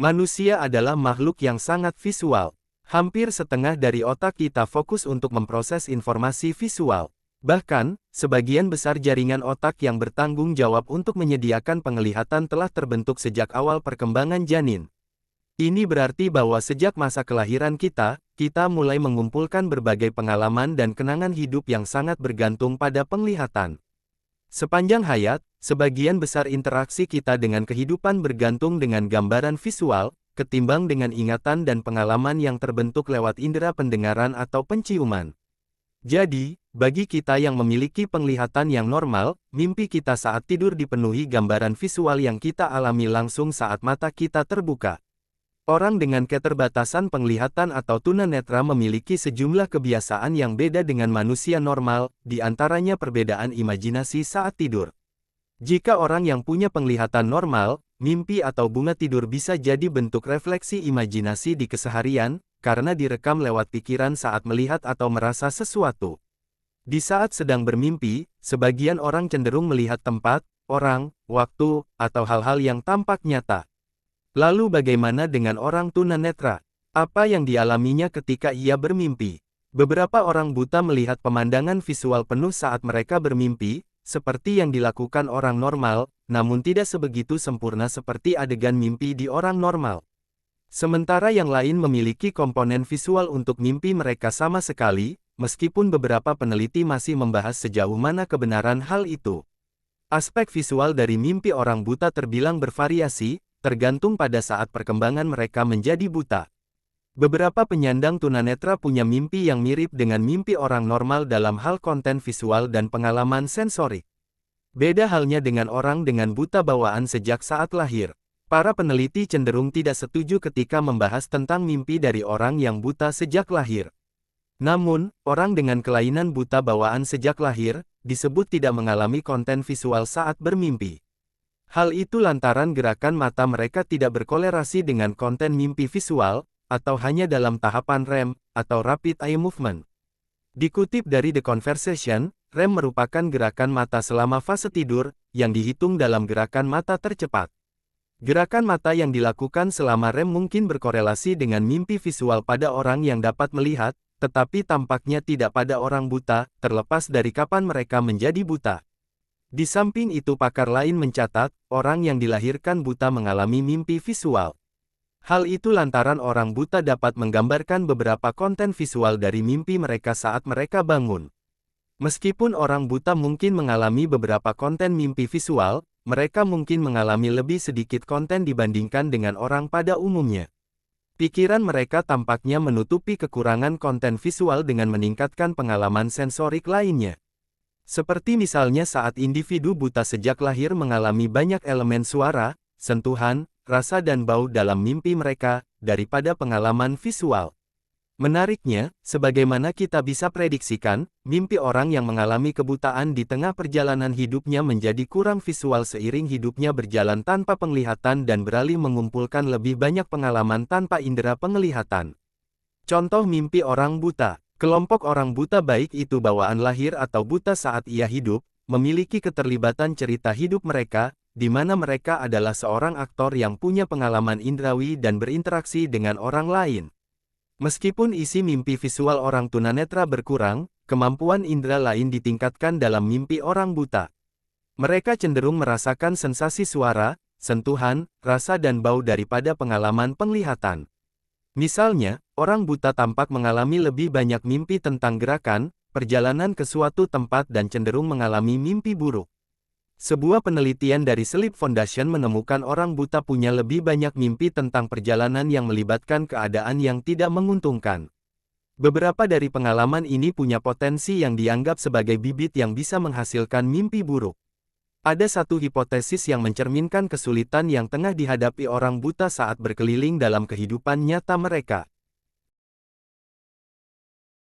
Manusia adalah makhluk yang sangat visual. Hampir setengah dari otak kita fokus untuk memproses informasi visual. Bahkan, sebagian besar jaringan otak yang bertanggung jawab untuk menyediakan penglihatan telah terbentuk sejak awal perkembangan janin. Ini berarti bahwa sejak masa kelahiran kita mulai mengumpulkan berbagai pengalaman dan kenangan hidup yang sangat bergantung pada penglihatan. Sepanjang hayat, sebagian besar interaksi kita dengan kehidupan bergantung dengan gambaran visual, ketimbang dengan ingatan dan pengalaman yang terbentuk lewat indera pendengaran atau penciuman. Jadi, bagi kita yang memiliki penglihatan yang normal, mimpi kita saat tidur dipenuhi gambaran visual yang kita alami langsung saat mata kita terbuka. Orang dengan keterbatasan penglihatan atau tunanetra memiliki sejumlah kebiasaan yang beda dengan manusia normal, di antaranya perbedaan imajinasi saat tidur. Jika orang yang punya penglihatan normal, mimpi atau bunga tidur bisa jadi bentuk refleksi imajinasi di keseharian, karena direkam lewat pikiran saat melihat atau merasa sesuatu. Di saat sedang bermimpi, sebagian orang cenderung melihat tempat, orang, waktu, atau hal-hal yang tampak nyata. Lalu bagaimana dengan orang tunanetra? Apa yang dialaminya ketika ia bermimpi? Beberapa orang buta melihat pemandangan visual penuh saat mereka bermimpi, seperti yang dilakukan orang normal, namun tidak sebegitu sempurna seperti adegan mimpi di orang normal. Sementara yang lain memiliki komponen visual untuk mimpi mereka sama sekali, meskipun beberapa peneliti masih membahas sejauh mana kebenaran hal itu. Aspek visual dari mimpi orang buta terbilang bervariasi, tergantung pada saat perkembangan mereka menjadi buta. Beberapa penyandang tunanetra punya mimpi yang mirip dengan mimpi orang normal dalam hal konten visual dan pengalaman sensorik. Beda halnya dengan orang dengan buta bawaan sejak saat lahir. Para peneliti cenderung tidak setuju ketika membahas tentang mimpi dari orang yang buta sejak lahir. Namun, orang dengan kelainan buta bawaan sejak lahir, disebut tidak mengalami konten visual saat bermimpi. Hal itu lantaran gerakan mata mereka tidak berkolerasi dengan konten mimpi visual, atau hanya dalam tahapan REM, atau Rapid Eye Movement. Dikutip dari The Conversation, REM merupakan gerakan mata selama fase tidur, yang dihitung dalam gerakan mata tercepat. Gerakan mata yang dilakukan selama REM mungkin berkorelasi dengan mimpi visual pada orang yang dapat melihat, tetapi tampaknya tidak pada orang buta, terlepas dari kapan mereka menjadi buta. Di samping itu pakar lain mencatat, orang yang dilahirkan buta mengalami mimpi visual. Hal itu lantaran orang buta dapat menggambarkan beberapa konten visual dari mimpi mereka saat mereka bangun. Meskipun orang buta mungkin mengalami beberapa konten mimpi visual, mereka mungkin mengalami lebih sedikit konten dibandingkan dengan orang pada umumnya. Pikiran mereka tampaknya menutupi kekurangan konten visual dengan meningkatkan pengalaman sensorik lainnya. Seperti misalnya saat individu buta sejak lahir mengalami banyak elemen suara, sentuhan, rasa dan bau dalam mimpi mereka, daripada pengalaman visual. Menariknya, sebagaimana kita bisa prediksikan, mimpi orang yang mengalami kebutaan di tengah perjalanan hidupnya menjadi kurang visual seiring hidupnya berjalan tanpa penglihatan dan beralih mengumpulkan lebih banyak pengalaman tanpa indera penglihatan. Contoh mimpi orang buta. Kelompok orang buta baik itu bawaan lahir atau buta saat ia hidup, memiliki keterlibatan cerita hidup mereka, di mana mereka adalah seorang aktor yang punya pengalaman indrawi dan berinteraksi dengan orang lain. Meskipun isi mimpi visual orang tunanetra berkurang, kemampuan indera lain ditingkatkan dalam mimpi orang buta. Mereka cenderung merasakan sensasi suara, sentuhan, rasa dan bau daripada pengalaman penglihatan. Misalnya, orang buta tampak mengalami lebih banyak mimpi tentang gerakan, perjalanan ke suatu tempat dan cenderung mengalami mimpi buruk. Sebuah penelitian dari Sleep Foundation menemukan orang buta punya lebih banyak mimpi tentang perjalanan yang melibatkan keadaan yang tidak menguntungkan. Beberapa dari pengalaman ini punya potensi yang dianggap sebagai bibit yang bisa menghasilkan mimpi buruk. Ada satu hipotesis yang mencerminkan kesulitan yang tengah dihadapi orang buta saat berkeliling dalam kehidupan nyata mereka.